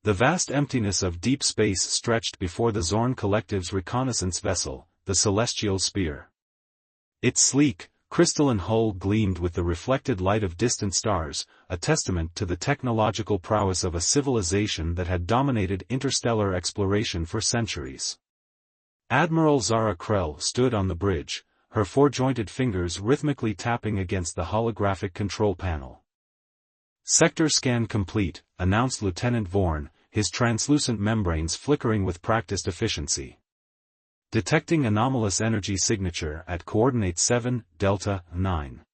The vast emptiness of deep space stretched before the Zorn Collective's reconnaissance vessel, the Celestial Spear. Its sleek, crystalline hull gleamed with the reflected light of distant stars, a testament to the technological prowess of a civilization that had dominated interstellar exploration for centuries. Admiral Zara Krell stood on the bridge, her four-jointed fingers rhythmically tapping against the holographic control panel. "Sector scan complete," announced Lieutenant Vorn, his translucent membranes flickering with practiced efficiency. "Detecting anomalous energy signature at coordinate 7, Delta 9.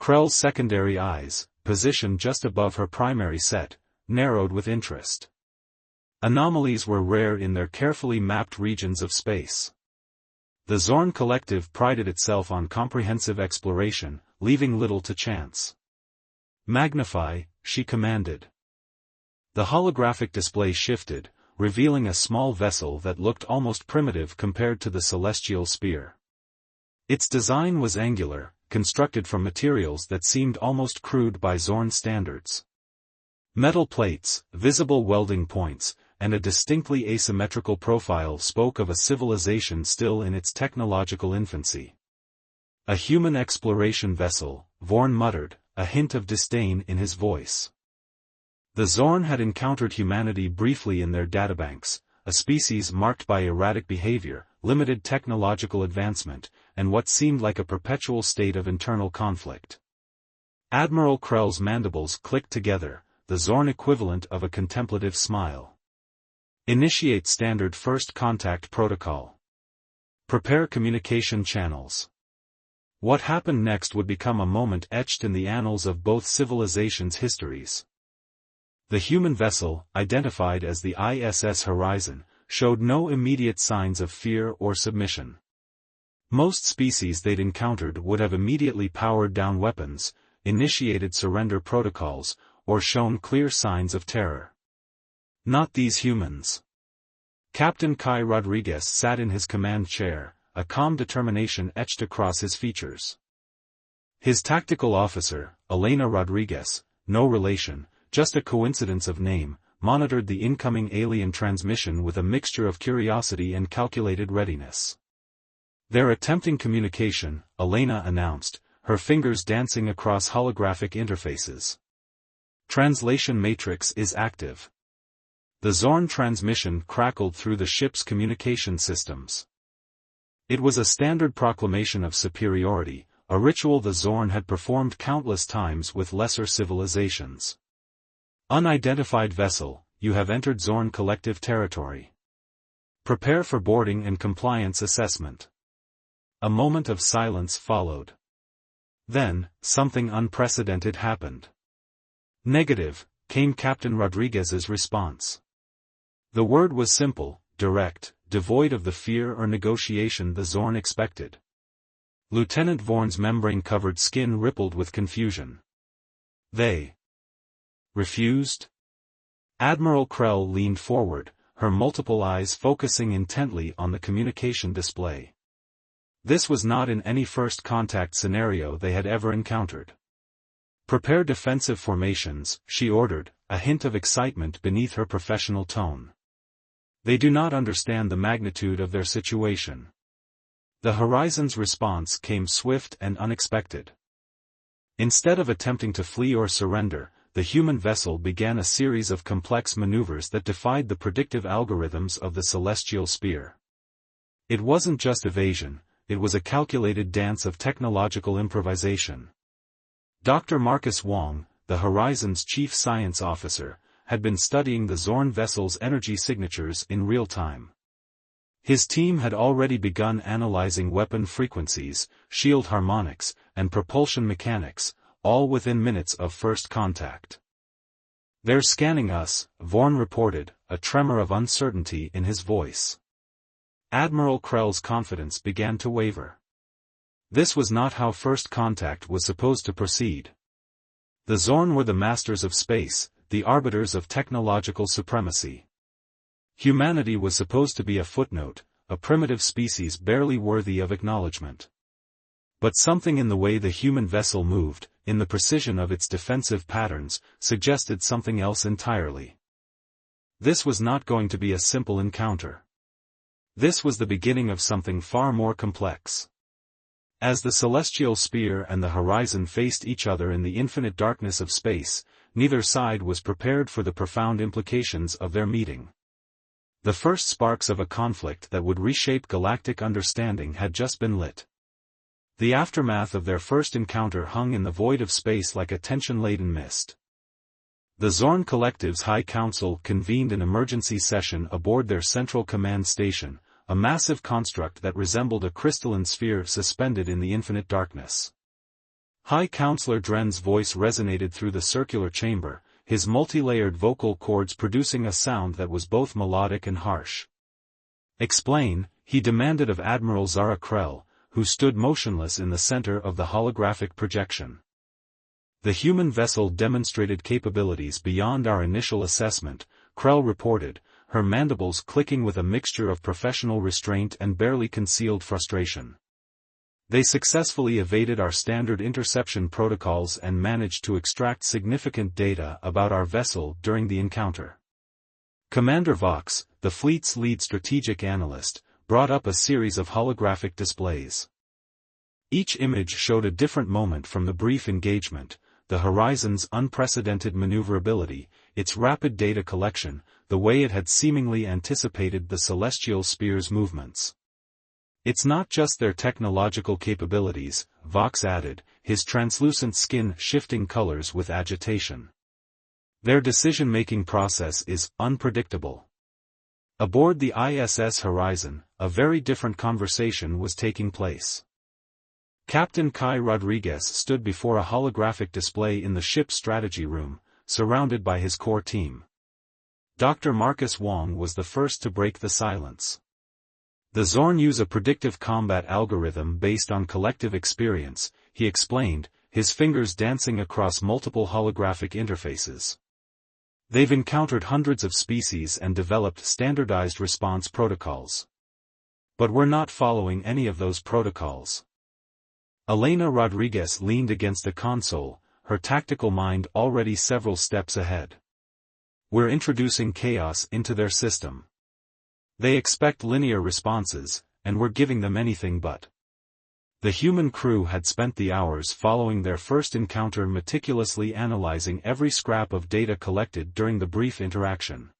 Krell's secondary eyes, positioned just above her primary set, narrowed with interest. Anomalies were rare in their carefully mapped regions of space. The Zorn Collective prided itself on comprehensive exploration, leaving little to chance. "Magnify," she commanded. The holographic display shifted, revealing a small vessel that looked almost primitive compared to the Celestial Spear. Its design was angular, constructed from materials that seemed almost crude by Zorn standards. Metal plates, visible welding points, and a distinctly asymmetrical profile spoke of a civilization still in its technological infancy. "A human exploration vessel," Vorn muttered, a hint of disdain in his voice. The Zorn had encountered humanity briefly in their databanks, a species marked by erratic behavior, limited technological advancement, and what seemed like a perpetual state of internal conflict. Admiral Krell's mandibles clicked together, the Zorn equivalent of a contemplative smile. "Initiate standard first contact protocol. Prepare communication channels." What happened next would become a moment etched in the annals of both civilizations' histories. The human vessel, identified as the ISS Horizon, showed no immediate signs of fear or submission. Most species they'd encountered would have immediately powered down weapons, initiated surrender protocols, or shown clear signs of terror. Not these humans. Captain Kai Rodriguez sat in his command chair, a calm determination etched across his features. His tactical officer, Elena Rodriguez, no relation, just a coincidence of name, monitored the incoming alien transmission with a mixture of curiosity and calculated readiness. "They're attempting communication," Elena announced, her fingers dancing across holographic interfaces. "Translation matrix is active." The Zorn transmission crackled through the ship's communication systems. It was a standard proclamation of superiority, a ritual the Zorn had performed countless times with lesser civilizations. "Unidentified vessel, you have entered Zorn Collective territory. Prepare for boarding and compliance assessment." A moment of silence followed. Then, something unprecedented happened. "Negative," came Captain Rodriguez's response. The word was simple, direct, devoid of the fear or negotiation the Zorn expected. Lieutenant Vorn's membrane-covered skin rippled with confusion. "They refused?" Admiral Krell leaned forward, her multiple eyes focusing intently on the communication display. This was not in any first contact scenario they had ever encountered. "Prepare defensive formations," she ordered, a hint of excitement beneath her professional tone. "They do not understand the magnitude of their situation." The Horizon's response came swift and unexpected. Instead of attempting to flee or surrender, the human vessel began a series of complex maneuvers that defied the predictive algorithms of the Celestial Spear. It wasn't just evasion, it was a calculated dance of technological improvisation. Dr. Marcus Wong, the Horizon's chief science officer, had been studying the Zorn vessel's energy signatures in real time. His team had already begun analyzing weapon frequencies, shield harmonics, and propulsion mechanics, all within minutes of first contact. "They're scanning us," Vorn reported, a tremor of uncertainty in his voice. Admiral Krell's confidence began to waver. This was not how first contact was supposed to proceed. The Zorn were the masters of space, the arbiters of technological supremacy. Humanity was supposed to be a footnote, a primitive species barely worthy of acknowledgement. But something in the way the human vessel moved, in the precision of its defensive patterns, suggested something else entirely. This was not going to be a simple encounter. This was the beginning of something far more complex. As the celestial sphere and the horizon faced each other in the infinite darkness of space, neither side was prepared for the profound implications of their meeting. The first sparks of a conflict that would reshape galactic understanding had just been lit. The aftermath of their first encounter hung in the void of space like a tension-laden mist. The Zorn Collective's High Council convened an emergency session aboard their central command station, a massive construct that resembled a crystalline sphere suspended in the infinite darkness. High Counselor Dren's voice resonated through the circular chamber, his multi-layered vocal cords producing a sound that was both melodic and harsh. "Explain," he demanded of Admiral Zara Krell, who stood motionless in the center of the holographic projection. "The human vessel demonstrated capabilities beyond our initial assessment," Krell reported, her mandibles clicking with a mixture of professional restraint and barely concealed frustration. "They successfully evaded our standard interception protocols and managed to extract significant data about our vessel during the encounter." Commander Vox, the fleet's lead strategic analyst, brought up a series of holographic displays. Each image showed a different moment from the brief engagement: the horizon's unprecedented maneuverability, its rapid data collection, the way it had seemingly anticipated the celestial sphere's movements. "It's not just their technological capabilities," Vox added, his translucent skin shifting colors with agitation. "Their decision-making process is unpredictable." Aboard the ISS Horizon, a very different conversation was taking place. Captain Kai Rodriguez stood before a holographic display in the ship's strategy room, surrounded by his core team. Dr. Marcus Wong was the first to break the silence. "The Zorn use a predictive combat algorithm based on collective experience," he explained, his fingers dancing across multiple holographic interfaces. "They've encountered hundreds of species and developed standardized response protocols. But we're not following any of those protocols." Elena Rodriguez leaned against the console, her tactical mind already several steps ahead. "We're introducing chaos into their system. They expect linear responses, and we're giving them anything but." The human crew had spent the hours following their first encounter meticulously analyzing every scrap of data collected during the brief interaction.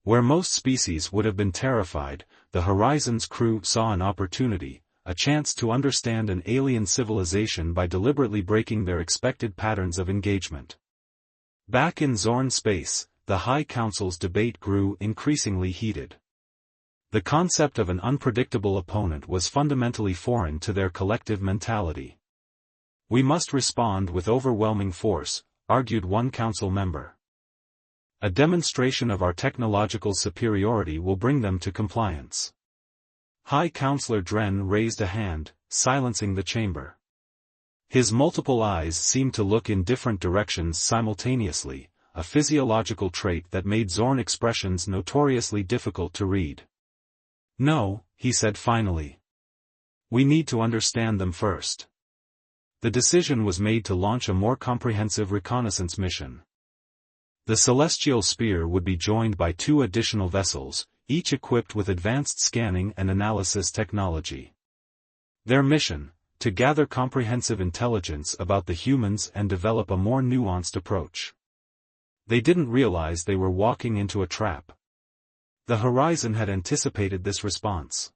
Where most species would have been terrified, the Horizon's crew saw an opportunity, a chance to understand an alien civilization by deliberately breaking their expected patterns of engagement. Back in Zorn space, the High Council's debate grew increasingly heated. The concept of an unpredictable opponent was fundamentally foreign to their collective mentality. "We must respond with overwhelming force," argued one council member. "A demonstration of our technological superiority will bring them to compliance." High Counselor Dren raised a hand, silencing the chamber. His multiple eyes seemed to look in different directions simultaneously, a physiological trait that made Zorn expressions notoriously difficult to read. "No," he said finally. "We need to understand them first." The decision was made to launch a more comprehensive reconnaissance mission. The celestial sphere would be joined by 2 additional vessels, each equipped with advanced scanning and analysis technology. Their mission: to gather comprehensive intelligence about the humans and develop a more nuanced approach. They didn't realize they were walking into a trap. The Horizon had anticipated this response.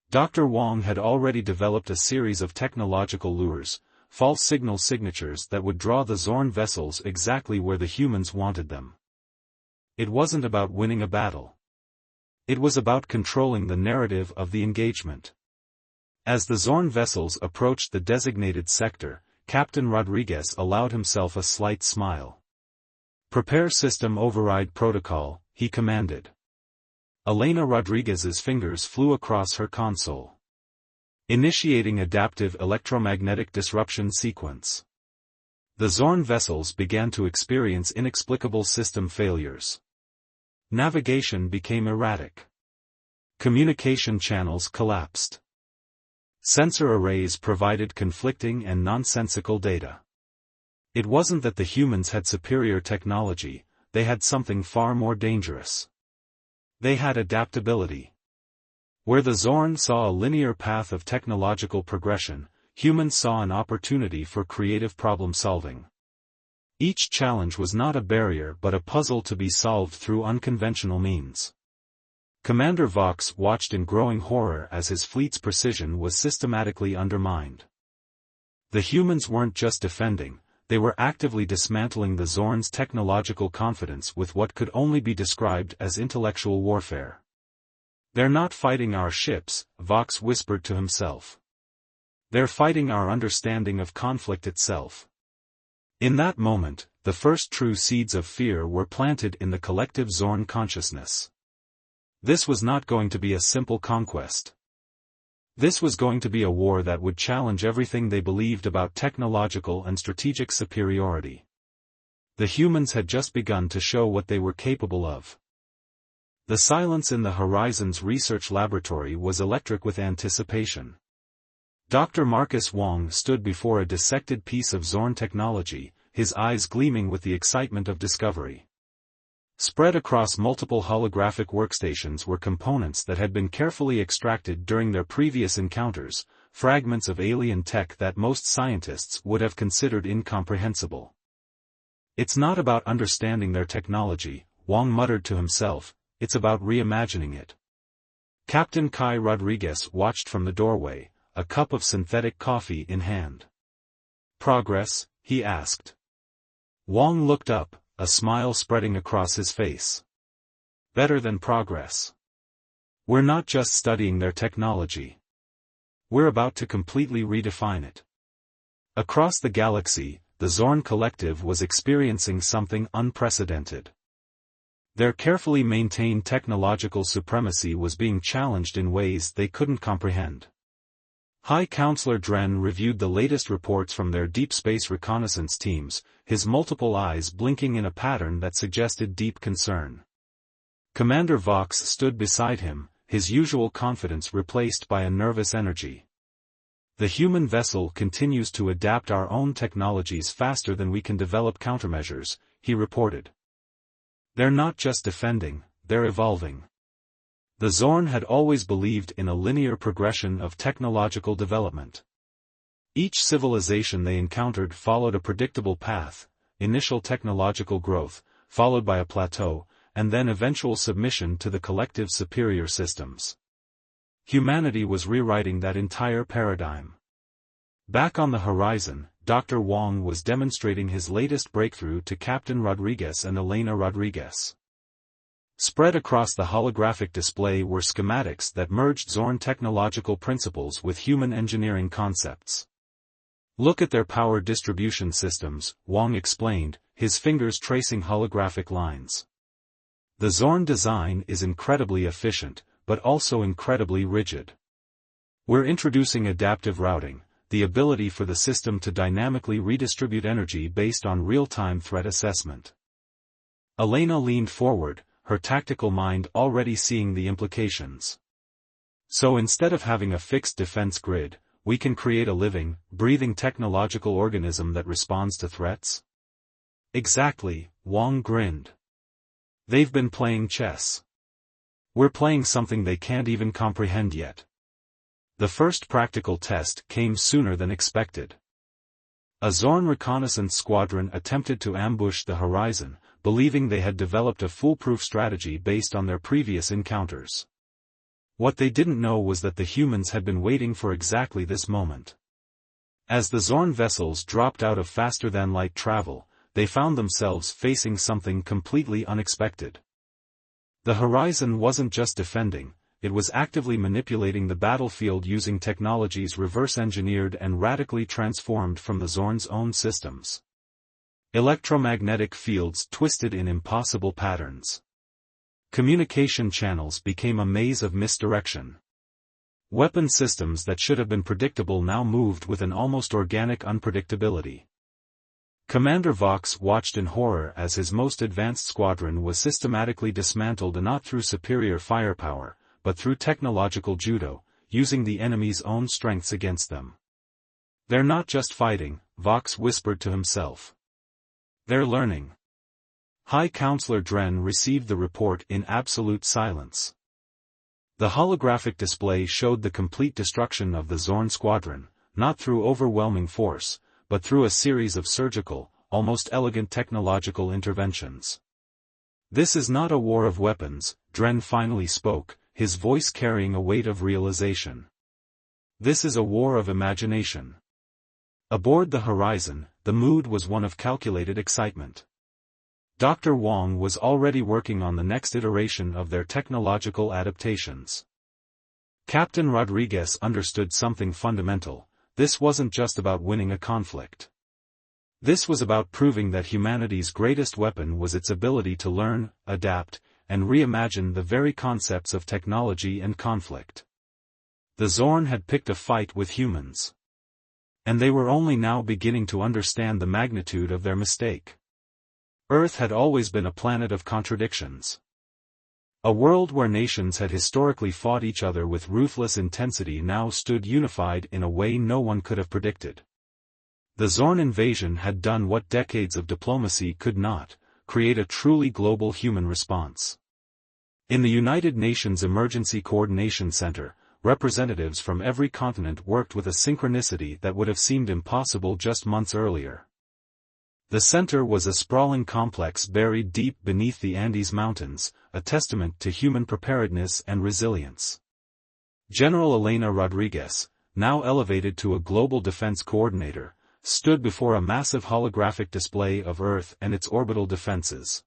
Dr. Wong had already developed a series of technological lures, false signal signatures that would draw the Zorn vessels exactly where the humans wanted them. It wasn't about winning a battle. It was about controlling the narrative of the engagement. As the Zorn vessels approached the designated sector, Captain Rodriguez allowed himself a slight smile. "Prepare system override protocol," he commanded. Elena Rodriguez's fingers flew across her console. "Initiating adaptive electromagnetic disruption sequence." The Zorn vessels began to experience inexplicable system failures. Navigation became erratic. Communication channels collapsed. Sensor arrays provided conflicting and nonsensical data. It wasn't that the humans had superior technology, they had something far more dangerous. They had adaptability. Where the Zorn saw a linear path of technological progression, humans saw an opportunity for creative problem-solving. Each challenge was not a barrier but a puzzle to be solved through unconventional means. Commander Vox watched in growing horror as his fleet's precision was systematically undermined. The humans weren't just defending, they were actively dismantling the Zorn's technological confidence with what could only be described as intellectual warfare. "They're not fighting our ships," Vox whispered to himself. "They're fighting our understanding of conflict itself." In that moment, the first true seeds of fear were planted in the collective Zorn consciousness. This was not going to be a simple conquest. This was going to be a war that would challenge everything they believed about technological and strategic superiority. The humans had just begun to show what they were capable of. The silence in the Horizon's research laboratory was electric with anticipation. Dr. Marcus Wong stood before a dissected piece of Zorn technology, his eyes gleaming with the excitement of discovery. Spread across multiple holographic workstations were components that had been carefully extracted during their previous encounters, fragments of alien tech that most scientists would have considered incomprehensible. "It's not about understanding their technology," Wong muttered to himself, "it's about reimagining it." Captain Kai Rodriguez watched from the doorway, a cup of synthetic coffee in hand. "Progress?" he asked. Wong looked up, a smile spreading across his face. "Better than progress. We're not just studying their technology. We're about to completely redefine it." Across the galaxy, the Zorn Collective was experiencing something unprecedented. Their carefully maintained technological supremacy was being challenged in ways they couldn't comprehend. High Counselor Dren reviewed the latest reports from their deep space reconnaissance teams, his multiple eyes blinking in a pattern that suggested deep concern. Commander Vox stood beside him, his usual confidence replaced by a nervous energy. "The human vessel continues to adapt our own technologies faster than we can develop countermeasures," he reported. "They're not just defending, they're evolving." The Zorn had always believed in a linear progression of technological development. Each civilization they encountered followed a predictable path: initial technological growth, followed by a plateau, and then eventual submission to the collective superior systems. Humanity was rewriting that entire paradigm. Back on the Horizon, Dr. Wong was demonstrating his latest breakthrough to Captain Rodriguez and Elena Rodriguez. Spread across the holographic display were schematics that merged Zorn technological principles with human engineering concepts. "Look at their power distribution systems," Wong explained, his fingers tracing holographic lines. "The Zorn design is incredibly efficient, but also incredibly rigid. We're introducing adaptive routing, the ability for the system to dynamically redistribute energy based on real-time threat assessment." Elena leaned forward, her tactical mind already seeing the implications. "So instead of having a fixed defense grid, we can create a living, breathing technological organism that responds to threats?" "Exactly," Wong grinned. "They've been playing chess. We're playing something they can't even comprehend yet." The first practical test came sooner than expected. A Zorn reconnaissance squadron attempted to ambush the Horizon, believing they had developed a foolproof strategy based on their previous encounters. What they didn't know was that the humans had been waiting for exactly this moment. As the Zorn vessels dropped out of faster-than-light travel, they found themselves facing something completely unexpected. The Horizon wasn't just defending, it was actively manipulating the battlefield using technologies reverse-engineered and radically transformed from the Zorn's own systems. Electromagnetic fields twisted in impossible patterns. Communication channels became a maze of misdirection. Weapon systems that should have been predictable now moved with an almost organic unpredictability. Commander Vox watched in horror as his most advanced squadron was systematically dismantled not through superior firepower, but through technological judo, using the enemy's own strengths against them. "They're not just fighting," Vox whispered to himself. "They're learning." High Counselor Dren received the report in absolute silence. The holographic display showed the complete destruction of the Zorn squadron, not through overwhelming force, but through a series of surgical, almost elegant technological interventions. This is not a war of weapons, Dren finally spoke, his voice carrying a weight of realization. This is a war of imagination. Aboard the Horizon, the mood was one of calculated excitement. Dr. Wong was already working on the next iteration of their technological adaptations. Captain Rodriguez understood something fundamental: this wasn't just about winning a conflict. This was about proving that humanity's greatest weapon was its ability to learn, adapt, and reimagine the very concepts of technology and conflict. The Zorn had picked a fight with humans. And they were only now beginning to understand the magnitude of their mistake. Earth had always been a planet of contradictions. A world where nations had historically fought each other with ruthless intensity now stood unified in a way no one could have predicted. The Zorn invasion had done what decades of diplomacy could not: create a truly global human response. In the United Nations Emergency Coordination Center, representatives from every continent worked with a synchronicity that would have seemed impossible just months earlier. The center was a sprawling complex buried deep beneath the Andes Mountains, a testament to human preparedness and resilience. General Elena Rodriguez, now elevated to a global defense coordinator, stood before a massive holographic display of Earth and its orbital defenses.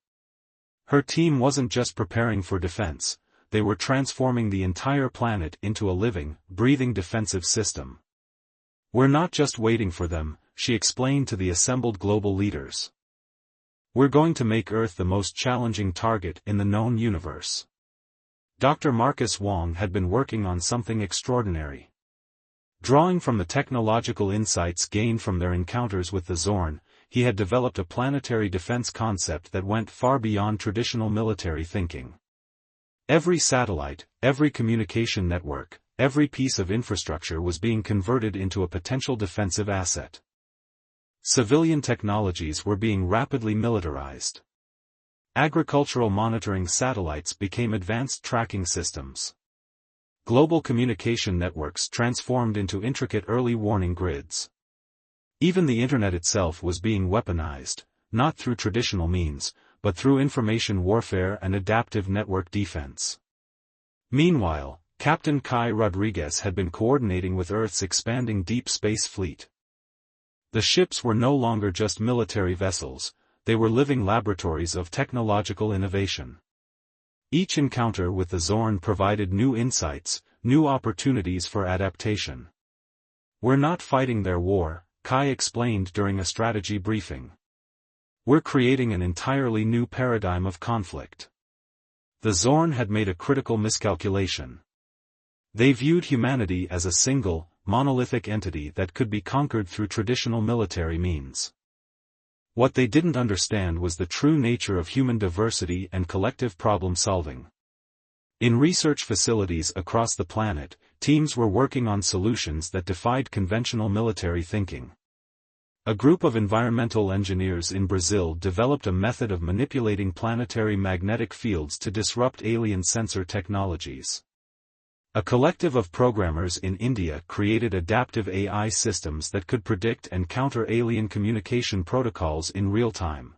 Her team wasn't just preparing for defense, they were transforming the entire planet into a living, breathing defensive system. "We're not just waiting for them," she explained to the assembled global leaders. "We're going to make Earth the most challenging target in the known universe." Dr. Marcus Wong had been working on something extraordinary. Drawing from the technological insights gained from their encounters with the Zorn, he had developed a planetary defense concept that went far beyond traditional military thinking. Every satellite, every communication network, every piece of infrastructure was being converted into a potential defensive asset. Civilian technologies were being rapidly militarized. Agricultural monitoring satellites became advanced tracking systems. Global communication networks transformed into intricate early warning grids. Even the Internet itself was being weaponized, not through traditional means, but through information warfare and adaptive network defense. Meanwhile, Captain Kai Rodriguez had been coordinating with Earth's expanding deep space fleet. The ships were no longer just military vessels, they were living laboratories of technological innovation. Each encounter with the Zorn provided new insights, new opportunities for adaptation. "We're not fighting their war," Kai explained during a strategy briefing. "We're creating an entirely new paradigm of conflict." The Zorn had made a critical miscalculation. They viewed humanity as a single, monolithic entity that could be conquered through traditional military means. What they didn't understand was the true nature of human diversity and collective problem-solving. In research facilities across the planet, teams were working on solutions that defied conventional military thinking. A group of environmental engineers in Brazil developed a method of manipulating planetary magnetic fields to disrupt alien sensor technologies. A collective of programmers in India created adaptive AI systems that could predict and counter alien communication protocols in real time.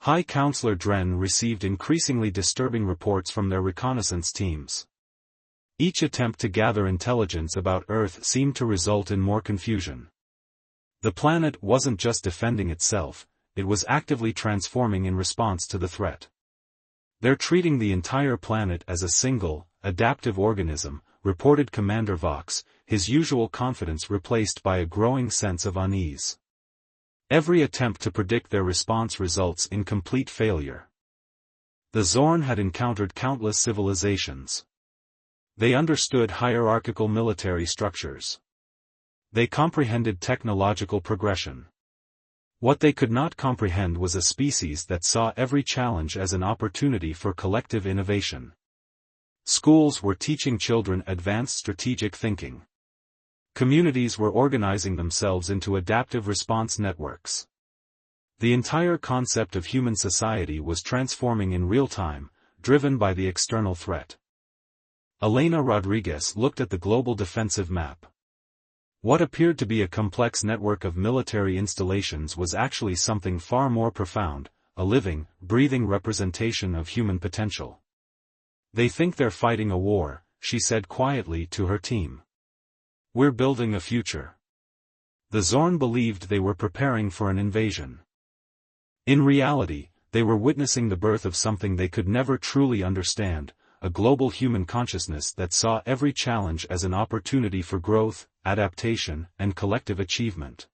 High Counselor Dren received increasingly disturbing reports from their reconnaissance teams. Each attempt to gather intelligence about Earth seemed to result in more confusion. The planet wasn't just defending itself, it was actively transforming in response to the threat. "They're treating the entire planet as a single, adaptive organism," reported Commander Vox, his usual confidence replaced by a growing sense of unease. "Every attempt to predict their response results in complete failure." The Zorn had encountered countless civilizations. They understood hierarchical military structures. They comprehended technological progression. What they could not comprehend was a species that saw every challenge as an opportunity for collective innovation. Schools were teaching children advanced strategic thinking. Communities were organizing themselves into adaptive response networks. The entire concept of human society was transforming in real time, driven by the external threat. Elena Rodriguez looked at the global defensive map. What appeared to be a complex network of military installations was actually something far more profound, a living, breathing representation of human potential. "They think they're fighting a war," she said quietly to her team. "We're building a future." The Zorn believed they were preparing for an invasion. In reality, they were witnessing the birth of something they could never truly understand, a global human consciousness that saw every challenge as an opportunity for growth, adaptation, and collective achievement.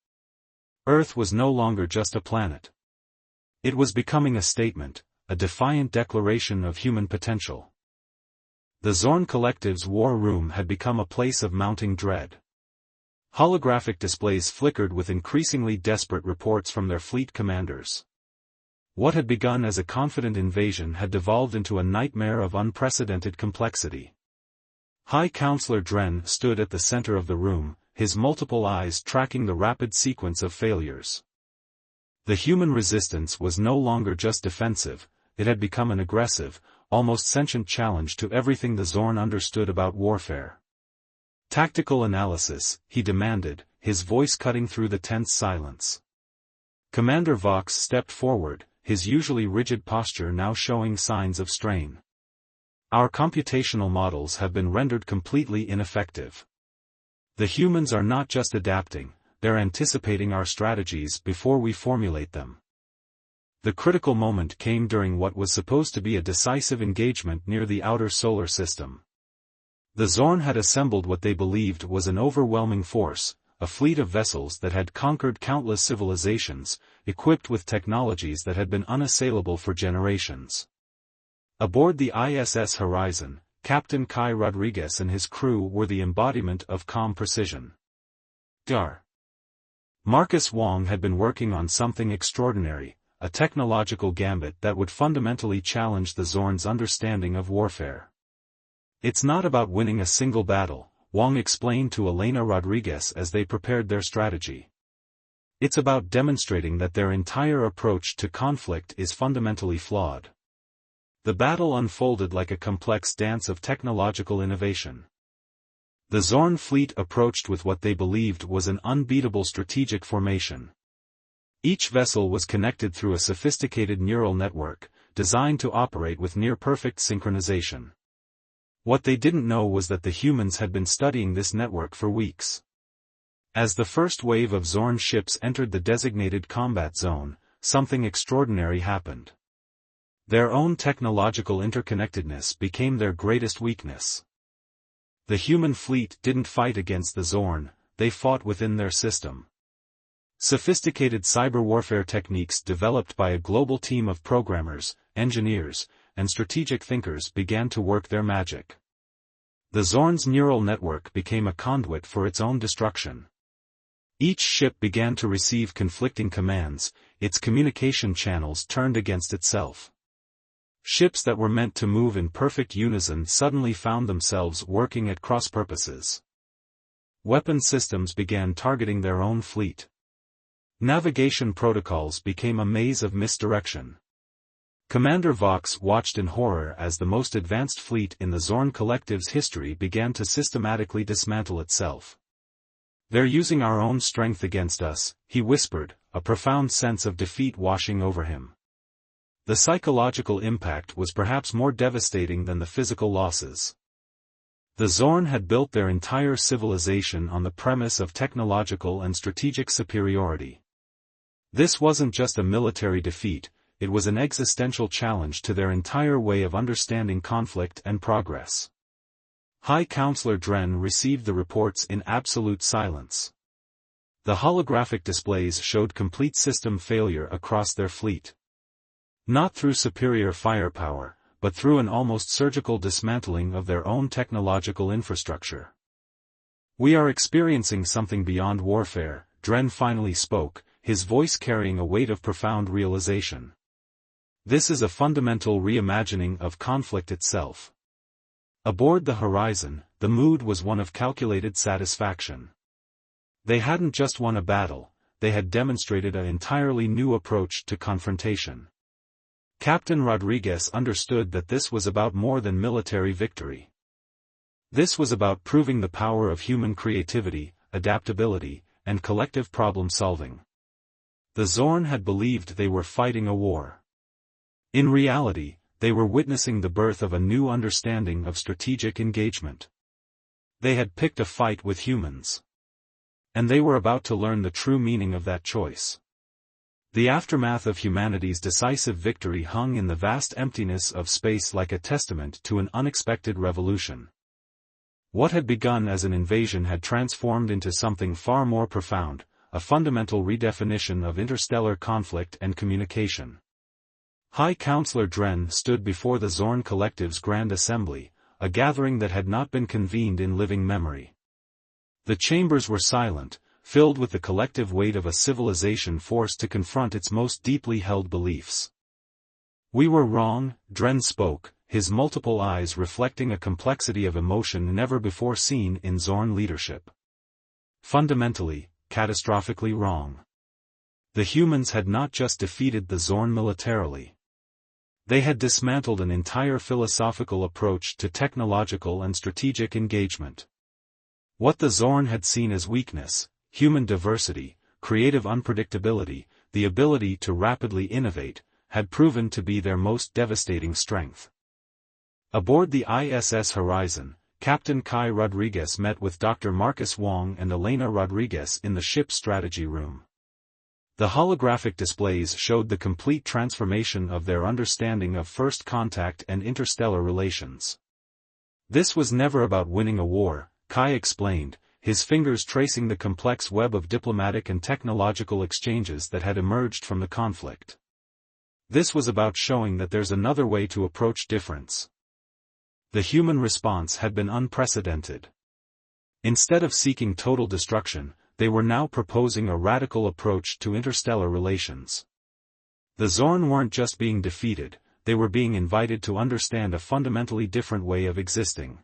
Earth was no longer just a planet. It was becoming a statement, a defiant declaration of human potential. The Zorn Collective's war room had become a place of mounting dread. Holographic displays flickered with increasingly desperate reports from their fleet commanders. What had begun as a confident invasion had devolved into a nightmare of unprecedented complexity. High Counselor Dren stood at the center of the room, his multiple eyes tracking the rapid sequence of failures. The human resistance was no longer just defensive, it had become an aggressive, almost sentient challenge to everything the Zorn understood about warfare. "Tactical analysis," he demanded, his voice cutting through the tense silence. Commander Vox stepped forward, his usually rigid posture now showing signs of strain. "Our computational models have been rendered completely ineffective. The humans are not just adapting, they're anticipating our strategies before we formulate them." The critical moment came during what was supposed to be a decisive engagement near the outer solar system. The Zorn had assembled what they believed was an overwhelming force, a fleet of vessels that had conquered countless civilizations, equipped with technologies that had been unassailable for generations. Aboard the ISS Horizon, Captain Kai Rodriguez and his crew were the embodiment of calm precision. Dar. Marcus Wong had been working on something extraordinary, a technological gambit that would fundamentally challenge the Zorn's understanding of warfare. "It's not about winning a single battle," Wong explained to Elena Rodriguez as they prepared their strategy. "It's about demonstrating that their entire approach to conflict is fundamentally flawed." The battle unfolded like a complex dance of technological innovation. The Zorn fleet approached with what they believed was an unbeatable strategic formation. Each vessel was connected through a sophisticated neural network, designed to operate with near-perfect synchronization. What they didn't know was that the humans had been studying this network for weeks. As the first wave of Zorn ships entered the designated combat zone, something extraordinary happened. Their own technological interconnectedness became their greatest weakness. The human fleet didn't fight against the Zorn, they fought within their system. Sophisticated cyber warfare techniques developed by a global team of programmers, engineers, and strategic thinkers began to work their magic. The Zorn's neural network became a conduit for its own destruction. Each ship began to receive conflicting commands, its communication channels turned against itself. Ships that were meant to move in perfect unison suddenly found themselves working at cross purposes. Weapon systems began targeting their own fleet. Navigation protocols became a maze of misdirection. Commander Vox watched in horror as the most advanced fleet in the Zorn Collective's history began to systematically dismantle itself. "They're using our own strength against us," he whispered, a profound sense of defeat washing over him. The psychological impact was perhaps more devastating than the physical losses. The Zorn had built their entire civilization on the premise of technological and strategic superiority. This wasn't just a military defeat, it was an existential challenge to their entire way of understanding conflict and progress. High Counselor Dren received the reports in absolute silence. The holographic displays showed complete system failure across their fleet. Not through superior firepower, but through an almost surgical dismantling of their own technological infrastructure. "We are experiencing something beyond warfare," Dren finally spoke, his voice carrying a weight of profound realization. "This is a fundamental reimagining of conflict itself." Aboard the Horizon, the mood was one of calculated satisfaction. They hadn't just won a battle, they had demonstrated an entirely new approach to confrontation. Captain Rodriguez understood that this was about more than military victory. This was about proving the power of human creativity, adaptability, and collective problem-solving. The Zorn had believed they were fighting a war. In reality, they were witnessing the birth of a new understanding of strategic engagement. They had picked a fight with humans. And they were about to learn the true meaning of that choice. The aftermath of humanity's decisive victory hung in the vast emptiness of space like a testament to an unexpected revolution. What had begun as an invasion had transformed into something far more profound, a fundamental redefinition of interstellar conflict and communication. High Counselor Dren stood before the Zorn Collective's Grand Assembly, a gathering that had not been convened in living memory. The chambers were silent, filled with the collective weight of a civilization forced to confront its most deeply held beliefs. "We were wrong," Dren spoke, his multiple eyes reflecting a complexity of emotion never before seen in Zorn leadership. Fundamentally, catastrophically wrong. The humans had not just defeated the Zorn militarily. They had dismantled an entire philosophical approach to technological and strategic engagement. What the Zorn had seen as weakness, human diversity, creative unpredictability, the ability to rapidly innovate, had proven to be their most devastating strength. Aboard the ISS Horizon, Captain Kai Rodriguez met with Dr. Marcus Wong and Elena Rodriguez in the ship's strategy room. The holographic displays showed the complete transformation of their understanding of first contact and interstellar relations. "This was never about winning a war," Kai explained, his fingers tracing the complex web of diplomatic and technological exchanges that had emerged from the conflict. "This was about showing that there's another way to approach difference." The human response had been unprecedented. Instead of seeking total destruction, they were now proposing a radical approach to interstellar relations. The Zorn weren't just being defeated, they were being invited to understand a fundamentally different way of existing.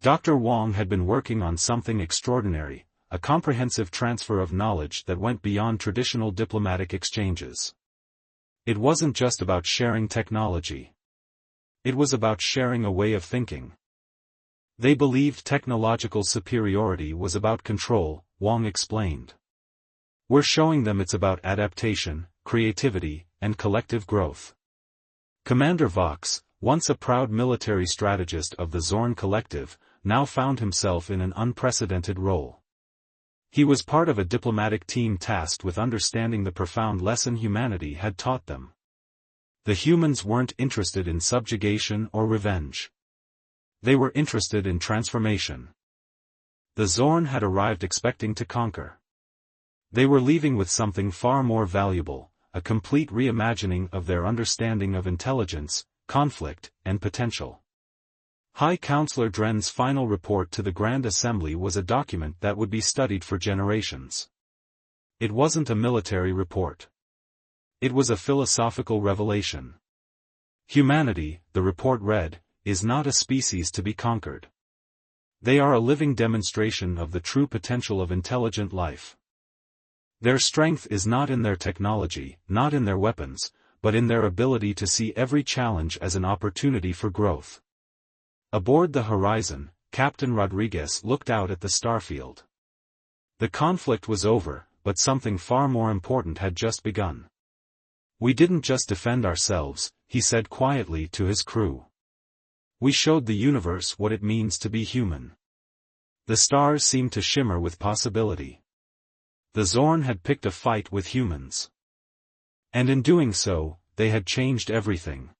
Dr. Wong had been working on something extraordinary, a comprehensive transfer of knowledge that went beyond traditional diplomatic exchanges. It wasn't just about sharing technology. It was about sharing a way of thinking. They believed technological superiority was about control, Wong explained. "We're showing them it's about adaptation, creativity, and collective growth." Commander Vox, once a proud military strategist of the Zorn Collective, now found himself in an unprecedented role. He was part of a diplomatic team tasked with understanding the profound lesson humanity had taught them. The humans weren't interested in subjugation or revenge. They were interested in transformation. The Zorn had arrived expecting to conquer. They were leaving with something far more valuable, a complete reimagining of their understanding of intelligence, conflict, and potential. High Counselor Dren's final report to the Grand Assembly was a document that would be studied for generations. It wasn't a military report. It was a philosophical revelation. Humanity, the report read, is not a species to be conquered. They are a living demonstration of the true potential of intelligent life. Their strength is not in their technology, not in their weapons, but in their ability to see every challenge as an opportunity for growth. Aboard the Horizon, Captain Rodriguez looked out at the starfield. The conflict was over, but something far more important had just begun. "We didn't just defend ourselves," he said quietly to his crew. "We showed the universe what it means to be human." The stars seemed to shimmer with possibility. The Zorn had picked a fight with humans. And in doing so, they had changed everything.